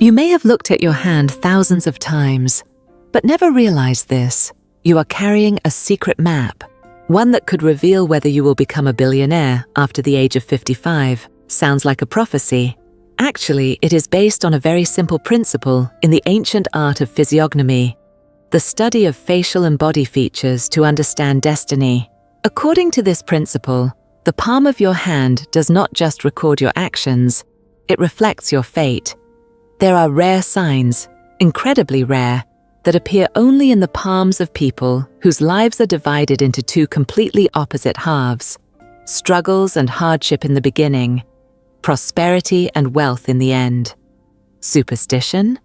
You may have looked at your hand thousands of times, but never realized this. You are carrying a secret map, one that could reveal whether you will become a billionaire after the age of 55. Sounds like a prophecy. Actually, it is based on a very simple principle in the ancient art of physiognomy, the study of facial and body features to understand destiny. According to this principle, the palm of your hand does not just record your actions, it reflects your fate. There are rare signs, incredibly rare, that appear only in the palms of people whose lives are divided into two completely opposite halves: struggles and hardship in the beginning, prosperity and wealth in the end. Superstition?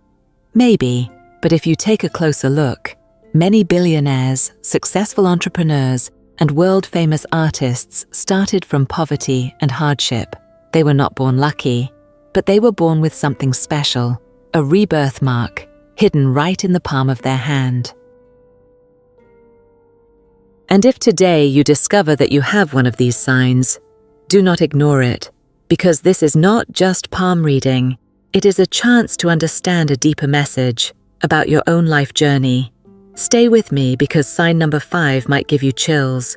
Maybe, but if you take a closer look, many billionaires, successful entrepreneurs, and world-famous artists started from poverty and hardship. They were not born lucky, but they were born with something special, a rebirth mark, hidden right in the palm of their hand. And if today you discover that you have one of these signs, do not ignore it, because this is not just palm reading. It is a chance to understand a deeper message about your own life journey. Stay with me because sign number 5 might give you chills,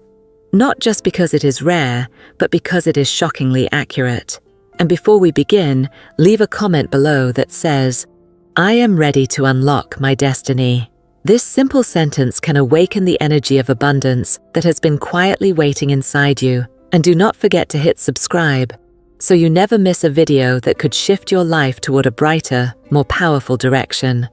not just because it is rare, but because it is shockingly accurate. And before we begin, leave a comment below that says, "I am ready to unlock my destiny." This simple sentence can awaken the energy of abundance that has been quietly waiting inside you. And do not forget to hit subscribe, so you never miss a video that could shift your life toward a brighter, more powerful direction.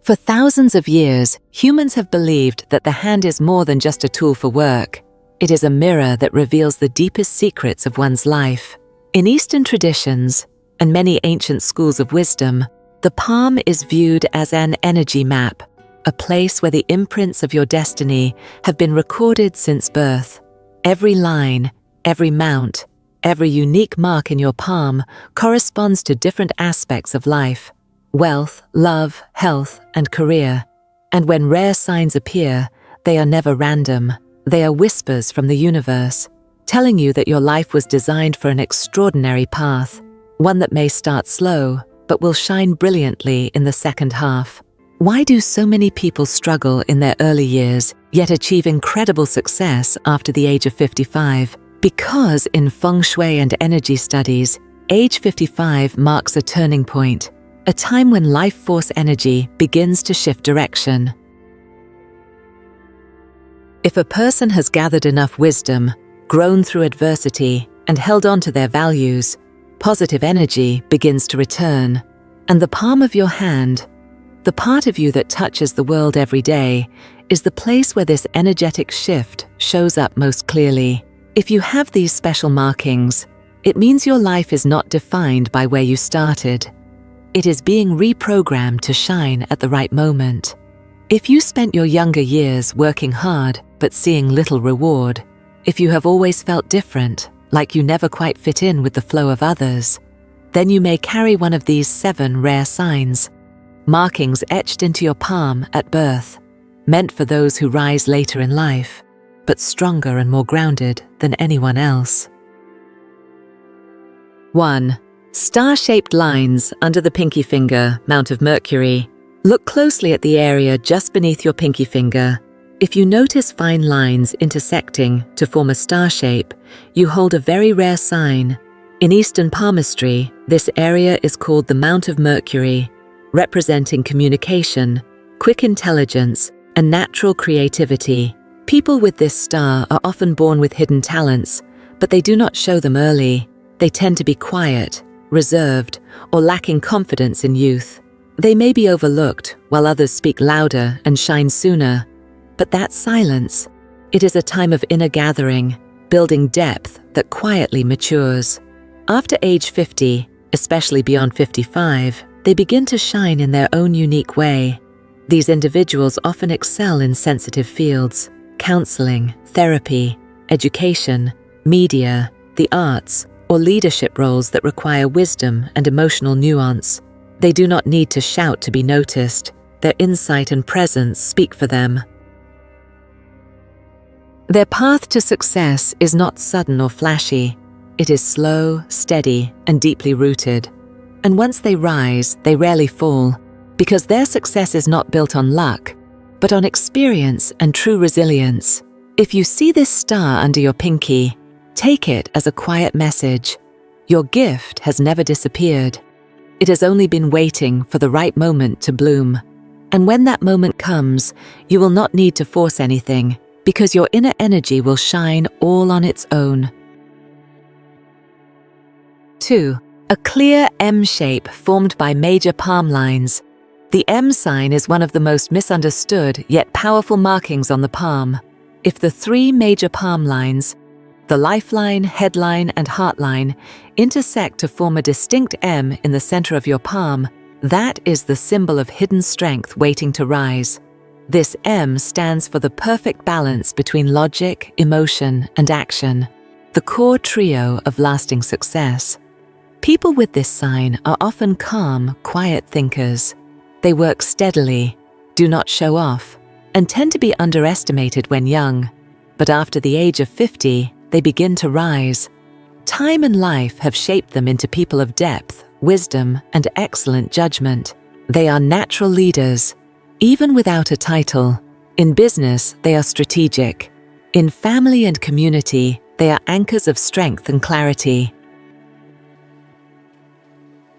For thousands of years, humans have believed that the hand is more than just a tool for work. It is a mirror that reveals the deepest secrets of one's life. In Eastern traditions, and many ancient schools of wisdom, the palm is viewed as an energy map, a place where the imprints of your destiny have been recorded since birth. Every line, every mount, every unique mark in your palm corresponds to different aspects of life: wealth, love, health, and career. And when rare signs appear, they are never random. They are whispers from the universe, telling you that your life was designed for an extraordinary path, one that may start slow, but will shine brilliantly in the second half. Why do so many people struggle in their early years, yet achieve incredible success after the age of 55? Because in feng shui and energy studies, age 55 marks a turning point, a time when life force energy begins to shift direction. If a person has gathered enough wisdom, grown through adversity, and held on to their values, positive energy begins to return. And the palm of your hand, the part of you that touches the world every day, is the place where this energetic shift shows up most clearly. If you have these special markings, it means your life is not defined by where you started. It is being reprogrammed to shine at the right moment. If you spent your younger years working hard but seeing little reward, if you have always felt different, like you never quite fit in with the flow of others, then you may carry one of these 7 rare signs, markings etched into your palm at birth, meant for those who rise later in life, but stronger and more grounded than anyone else. 1. Star-shaped lines under the pinky finger, Mount of Mercury. Look closely at the area just beneath your pinky finger. If you notice fine lines intersecting to form a star shape, you hold a very rare sign. In Eastern palmistry, this area is called the Mount of Mercury, representing communication, quick intelligence, and natural creativity. People with this star are often born with hidden talents, but they do not show them early. They tend to be quiet, reserved, or lacking confidence in youth. They may be overlooked while others speak louder and shine sooner. But that silence, it is a time of inner gathering, building depth that quietly matures. After age 50, especially beyond 55, they begin to shine in their own unique way. These individuals often excel in sensitive fields: counseling, therapy, education, media, the arts, or leadership roles that require wisdom and emotional nuance. They do not need to shout to be noticed. Their insight and presence speak for them. Their path to success is not sudden or flashy. It is slow, steady, and deeply rooted. And once they rise, they rarely fall, because their success is not built on luck, but on experience and true resilience. If you see this star under your pinky, take it as a quiet message. Your gift has never disappeared. It has only been waiting for the right moment to bloom. And when that moment comes, you will not need to force anything, because your inner energy will shine all on its own. 2. A clear M shape formed by major palm lines. The M sign is one of the most misunderstood yet powerful markings on the palm. If the three major palm lines, the lifeline, headline, and heartline, intersect to form a distinct M in the center of your palm, that is the symbol of hidden strength waiting to rise. This M stands for the perfect balance between logic, emotion, and action, the core trio of lasting success. People with this sign are often calm, quiet thinkers. They work steadily, do not show off, and tend to be underestimated when young. But after the age of 50, they begin to rise. Time and life have shaped them into people of depth, wisdom, and excellent judgment. They are natural leaders, even without a title. In business, they are strategic. In family and community, they are anchors of strength and clarity.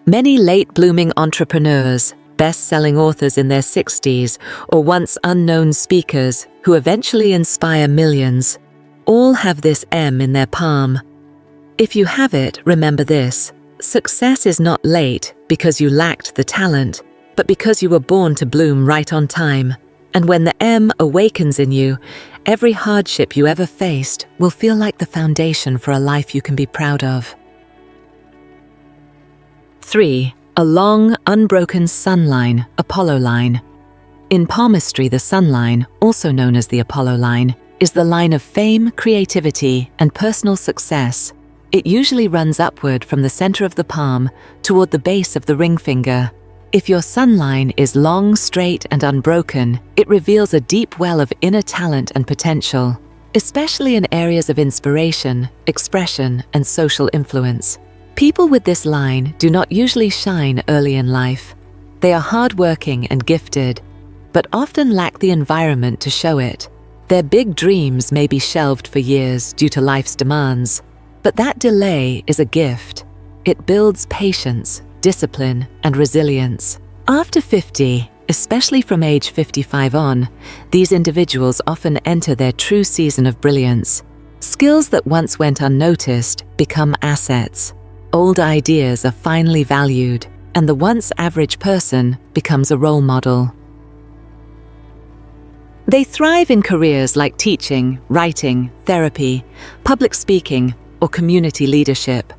Many late-blooming entrepreneurs, best-selling authors in their 60s, or once unknown speakers who eventually inspire millions, all have this M in their palm. If you have it, remember this: success is not late because you lacked the talent, but because you were born to bloom right on time. And when the M awakens in you, every hardship you ever faced will feel like the foundation for a life you can be proud of. 3. A long, unbroken sun line, Apollo line. In palmistry, the sun line, also known as the Apollo line, is the line of fame, creativity, and personal success. It usually runs upward from the center of the palm toward the base of the ring finger. If your sun line is long, straight, and unbroken, it reveals a deep well of inner talent and potential, especially in areas of inspiration, expression, and social influence. People with this line do not usually shine early in life. They are hardworking and gifted, but often lack the environment to show it. Their big dreams may be shelved for years due to life's demands, but that delay is a gift. It builds patience, discipline, and resilience. After 50, especially from age 55 on, these individuals often enter their true season of brilliance. Skills that once went unnoticed become assets. Old ideas are finally valued, and the once average person becomes a role model. They thrive in careers like teaching, writing, therapy, public speaking, or community leadership.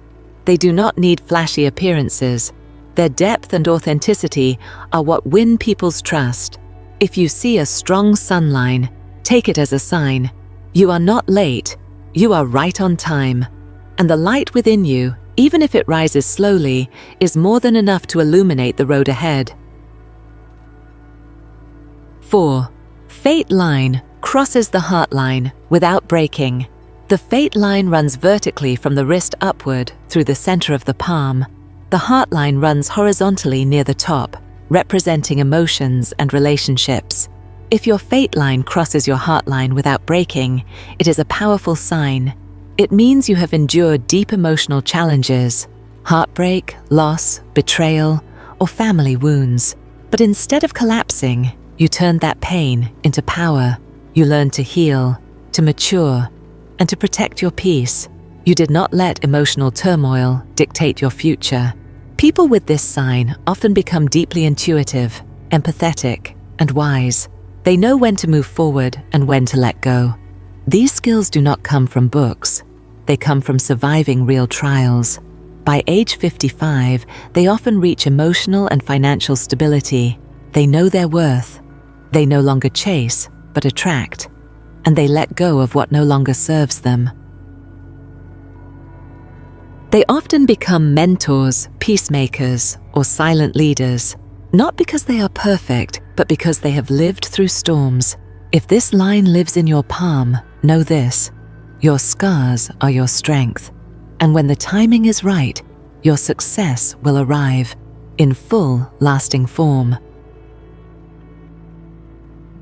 They do not need flashy appearances. Their depth and authenticity are what win people's trust. If you see a strong sun line, take it as a sign. You are not late, you are right on time. And the light within you, even if it rises slowly, is more than enough to illuminate the road ahead. 4. Fate line crosses the heart line without breaking. The fate line runs vertically from the wrist upward through the center of the palm. The heart line runs horizontally near the top, representing emotions and relationships. If your fate line crosses your heart line without breaking, it is a powerful sign. It means you have endured deep emotional challenges, heartbreak, loss, betrayal, or family wounds. But instead of collapsing, you turned that pain into power. You learned to heal, to mature, and to protect your peace. You did not let emotional turmoil dictate your future. People with this sign often become deeply intuitive, empathetic, and wise. They know when to move forward and when to let go. These skills do not come from books. They come from surviving real trials. By age 55, they often reach emotional and financial stability. They know their worth. They no longer chase, but attract. And they let go of what no longer serves them. They often become mentors, peacemakers, or silent leaders, not because they are perfect, but because they have lived through storms. If this line lives in your palm, know this: your scars are your strength, and when the timing is right, your success will arrive. in full, lasting form.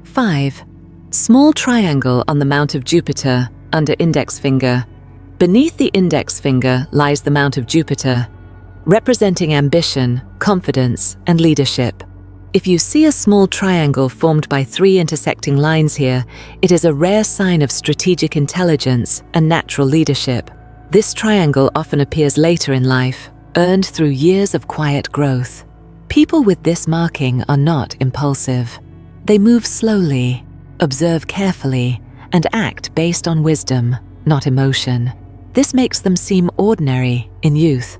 5. Small triangle on the mount of Jupiter, under index finger. Beneath the index finger lies the mount of Jupiter, representing ambition, confidence, and leadership. If you see a small triangle formed by 3 intersecting lines here, it is a rare sign of strategic intelligence and natural leadership. This triangle often appears later in life, earned through years of quiet growth. People with this marking are not impulsive. They move slowly, observe carefully, and act based on wisdom, not emotion. This makes them seem ordinary in youth.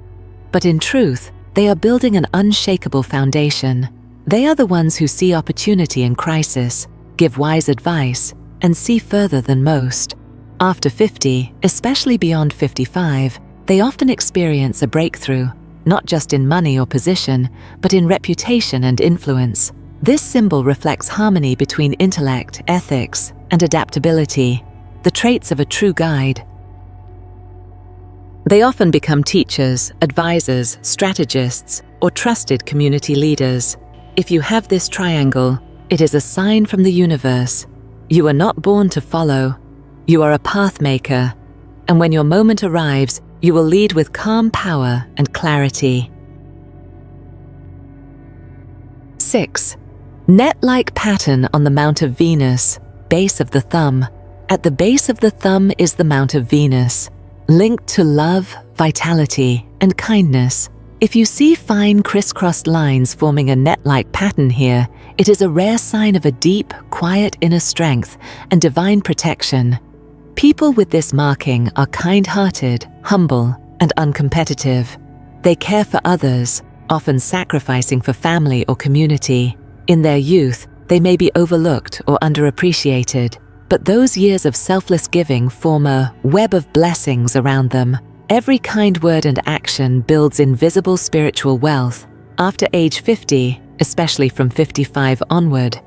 But in truth, they are building an unshakable foundation. They are the ones who see opportunity in crisis, give wise advice, and see further than most. After 50, especially beyond 55, they often experience a breakthrough, not just in money or position, but in reputation and influence. This symbol reflects harmony between intellect, ethics, and adaptability, the traits of a true guide. They often become teachers, advisors, strategists, or trusted community leaders. If you have this triangle, it is a sign from the universe. You are not born to follow. You are a path maker. And when your moment arrives, you will lead with calm power and clarity. 6. Net-like pattern on the mount of Venus, base of the thumb. At the base of the thumb is the mount of Venus, linked to love, vitality, and kindness. If you see fine crisscrossed lines forming a net-like pattern here, it is a rare sign of a deep, quiet inner strength and divine protection. People with this marking are kind-hearted, humble, and uncompetitive. They care for others, often sacrificing for family or community. In their youth, they may be overlooked or underappreciated, but those years of selfless giving form a web of blessings around them. Every kind word and action builds invisible spiritual wealth. After age 50, especially from 55 onward,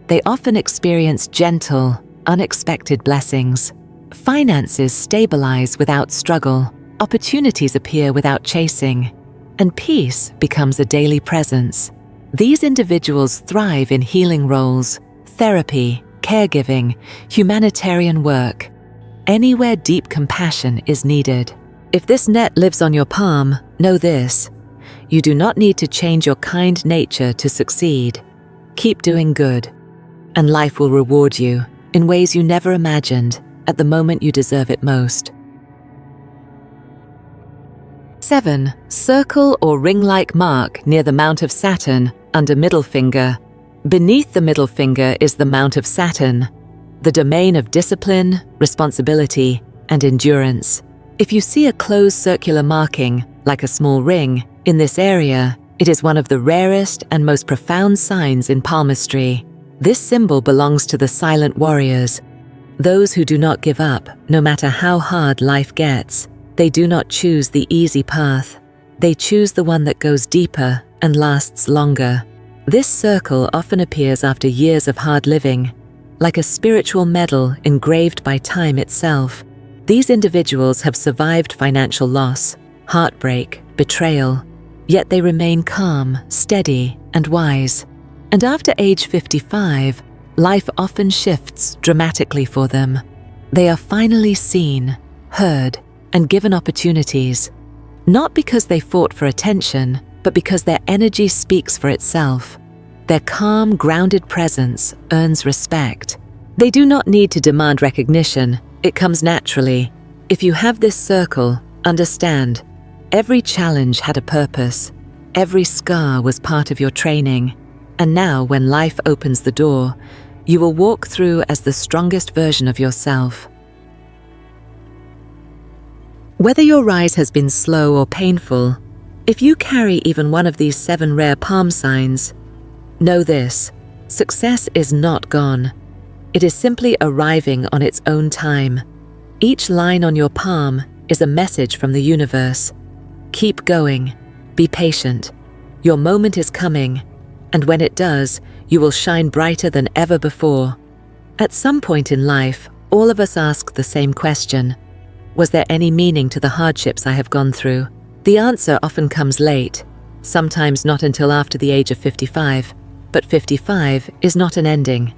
they often experience gentle, unexpected blessings. Finances stabilize without struggle, opportunities appear without chasing, and peace becomes a daily presence. These individuals thrive in healing roles, therapy, caregiving, humanitarian work, anywhere deep compassion is needed. If this net lives on your palm, know this: you do not need to change your kind nature to succeed. Keep doing good, and life will reward you in ways you never imagined at the moment you deserve it most. 7. Circle or ring-like mark near the mount of Saturn, under middle finger. Beneath the middle finger is the mount of Saturn, the domain of discipline, responsibility, and endurance. If you see a closed circular marking, like a small ring, in this area, it is one of the rarest and most profound signs in palmistry. This symbol belongs to the silent warriors, those who do not give up, no matter how hard life gets. They do not choose the easy path. They choose the one that goes deeper and lasts longer. This circle often appears after years of hard living, like a spiritual medal engraved by time itself. These individuals have survived financial loss, heartbreak, betrayal, yet they remain calm, steady, and wise. And after age 55, life often shifts dramatically for them. They are finally seen, heard, and given opportunities, not because they fought for attention, but because their energy speaks for itself. Their calm, grounded presence earns respect. They do not need to demand recognition. It comes naturally. If you have this circle, understand, every challenge had a purpose. Every scar was part of your training. And now, when life opens the door, you will walk through as the strongest version of yourself. Whether your rise has been slow or painful, if you carry even one of these 7 rare palm signs, know this: success is not gone. It is simply arriving on its own time. Each line on your palm is a message from the universe. Keep going. Be patient. Your moment is coming, and when it does, you will shine brighter than ever before. At some point in life, all of us ask the same question: was there any meaning to the hardships I have gone through? The answer often comes late, sometimes not until after the age of 55, but 55 is not an ending.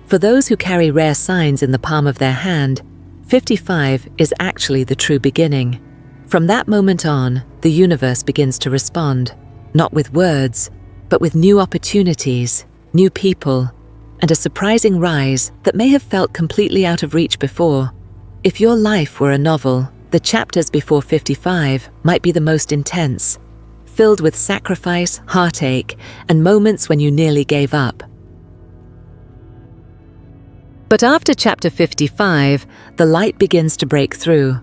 For those who carry rare signs in the palm of their hand, 55 is actually the true beginning. From that moment on, the universe begins to respond, not with words, but with new opportunities, new people, and a surprising rise that may have felt completely out of reach before. If your life were a novel, the chapters before 55 might be the most intense, filled with sacrifice, heartache, and moments when you nearly gave up. But after chapter 55, the light begins to break through.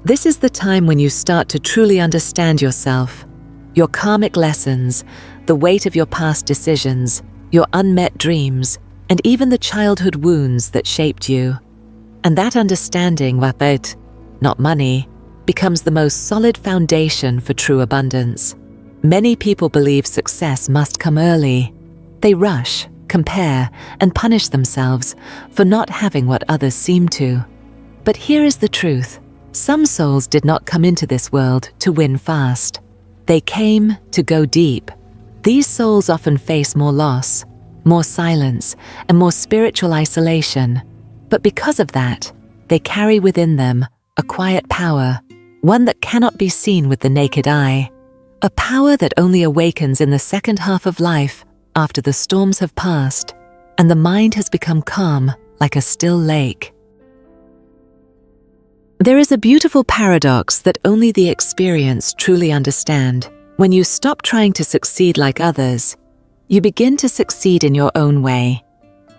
This is the time when you start to truly understand yourself, your karmic lessons, the weight of your past decisions, your unmet dreams, and even the childhood wounds that shaped you. And that understanding, wapet, not money, becomes the most solid foundation for true abundance. Many people believe success must come early. They rush, compare, and punish themselves for not having what others seem to. But here is the truth. Some souls did not come into this world to win fast. They came to go deep. These souls often face more loss, more silence, and more spiritual isolation. But because of that, they carry within them a quiet power, one that cannot be seen with the naked eye, a power that only awakens in the second half of life after the storms have passed and the mind has become calm like a still lake. There is a beautiful paradox that only the experienced truly understand. When you stop trying to succeed like others, you begin to succeed in your own way.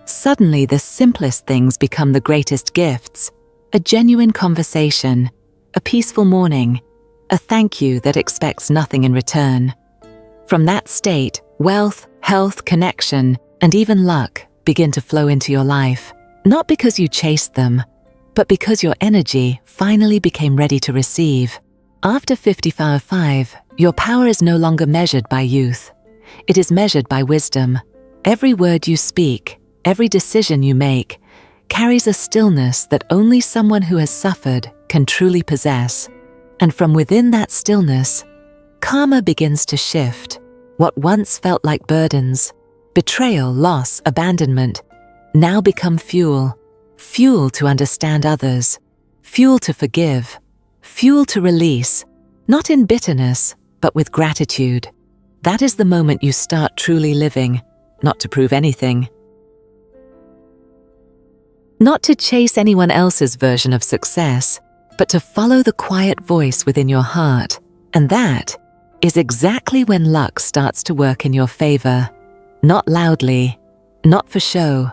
Suddenly, the simplest things become the greatest gifts. A genuine conversation, a peaceful morning, a thank you that expects nothing in return. From that state, wealth, health, connection, and even luck begin to flow into your life, not because you chased them, but because your energy finally became ready to receive. After 55, your power is no longer measured by youth. It is measured by wisdom. Every word you speak, every decision you make, carries a stillness that only someone who has suffered can truly possess. And from within that stillness, karma begins to shift. What once felt like burdens, betrayal, loss, abandonment, now become fuel. Fuel to understand others, fuel to forgive, fuel to release, not in bitterness, but with gratitude. That is the moment you start truly living, not to prove anything. Not to chase anyone else's version of success, but to follow the quiet voice within your heart. And that is exactly when luck starts to work in your favor. Not loudly, not for show,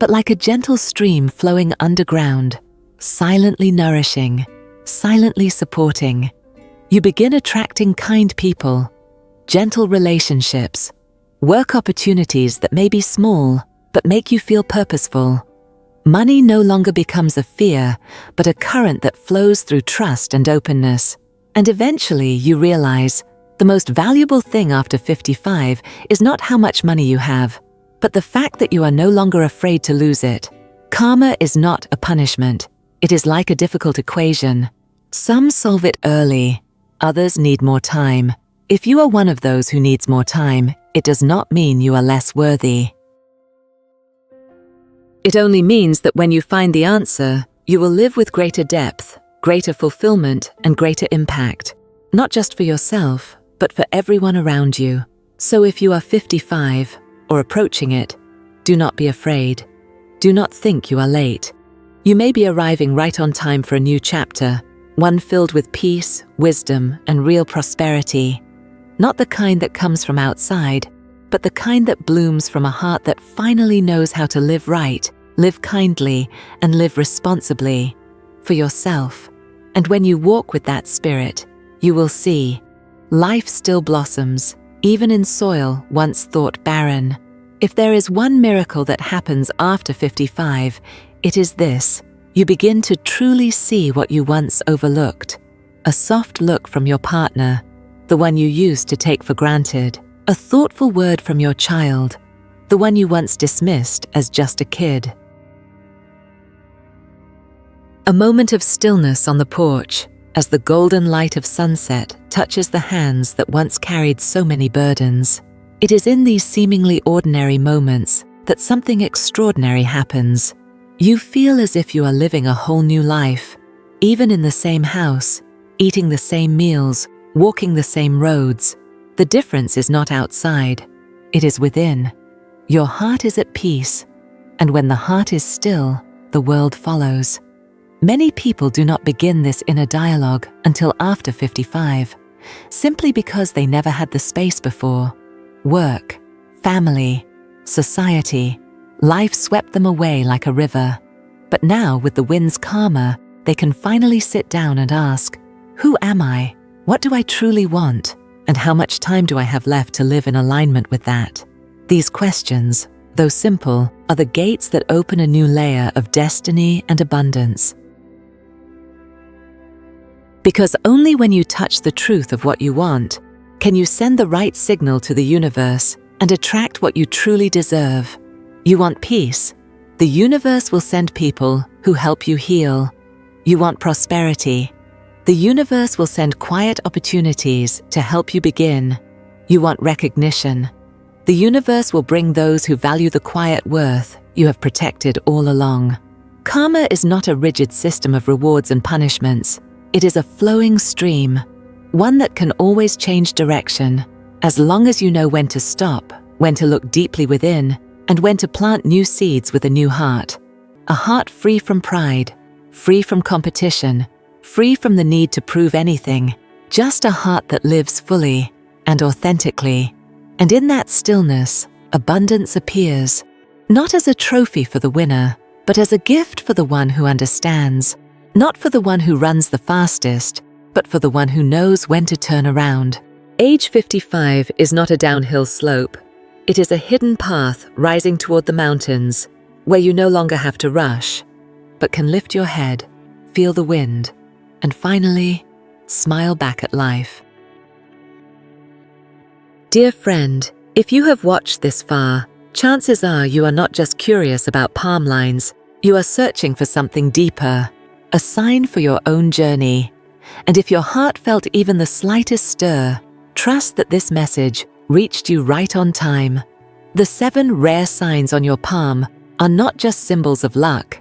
but like a gentle stream flowing underground, silently nourishing, silently supporting. You begin attracting kind people, gentle relationships, work opportunities that may be small, but make you feel purposeful. Money no longer becomes a fear, but a current that flows through trust and openness. And eventually you realize the most valuable thing after 55 is not how much money you have, but the fact that you are no longer afraid to lose it. Karma is not a punishment. It is like a difficult equation. Some solve it early, others need more time. If you are one of those who needs more time, it does not mean you are less worthy. It only means that when you find the answer, you will live with greater depth, greater fulfillment, and greater impact, not just for yourself, but for everyone around you. So if you are 55, or approaching it, do not be afraid. Do not think you are late. You may be arriving right on time for a new chapter, one filled with peace, wisdom, and real prosperity. Not the kind that comes from outside, but the kind that blooms from a heart that finally knows how to live right, live kindly, and live responsibly for yourself. And when you walk with that spirit, you will see life still blossoms, even in soil once thought barren. If there is one miracle that happens after 55, it is this. You begin to truly see what you once overlooked. A soft look from your partner, the one you used to take for granted. A thoughtful word from your child, the one you once dismissed as just a kid. A moment of stillness on the porch, as the golden light of sunset touches the hands that once carried so many burdens. It is in these seemingly ordinary moments that something extraordinary happens. You feel as if you are living a whole new life, even in the same house, eating the same meals, walking the same roads. The difference is not outside, it is within. Your heart is at peace, and when the heart is still, the world follows. Many people do not begin this inner dialogue until after 55, simply because they never had the space before. Work, family, society, life swept them away like a river. But now, with the winds calmer, they can finally sit down and ask, who am I? What do I truly want? And how much time do I have left to live in alignment with that? These questions, though simple, are the gates that open a new layer of destiny and abundance. Because only when you touch the truth of what you want, can you send the right signal to the universe and attract what you truly deserve. You want peace? The universe will send people who help you heal. You want prosperity? The universe will send quiet opportunities to help you begin. You want recognition? The universe will bring those who value the quiet worth you have protected all along. Karma is not a rigid system of rewards and punishments. It is a flowing stream, one that can always change direction, as long as you know when to stop, when to look deeply within, and when to plant new seeds with a new heart. A heart free from pride, free from competition, free from the need to prove anything, just a heart that lives fully and authentically. And in that stillness, abundance appears, not as a trophy for the winner, but as a gift for the one who understands, not for the one who runs the fastest, but for the one who knows when to turn around. Age 55 is not a downhill slope. It is a hidden path rising toward the mountains, where you no longer have to rush, but can lift your head, feel the wind, and finally, smile back at life. Dear friend, if you have watched this far, chances are you are not just curious about palm lines, you are searching for something deeper, a sign for your own journey. And if your heart felt even the slightest stir, trust that this message reached you right on time. The 7 rare signs on your palm are not just symbols of luck.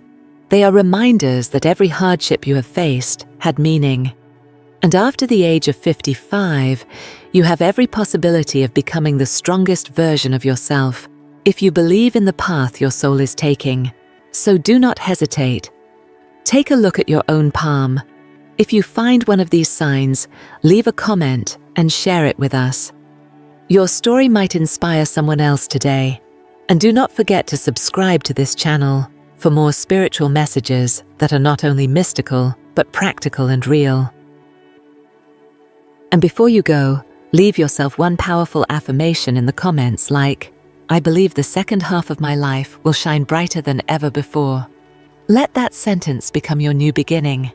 They are reminders that every hardship you have faced had meaning. And after the age of 55, you have every possibility of becoming the strongest version of yourself, if you believe in the path your soul is taking. So do not hesitate. Take a look at your own palm. If you find one of these signs, leave a comment and share it with us. Your story might inspire someone else today. And do not forget to subscribe to this channel for more spiritual messages that are not only mystical, but practical and real. And before you go, leave yourself one powerful affirmation in the comments like, I believe the second half of my life will shine brighter than ever before. Let that sentence become your new beginning.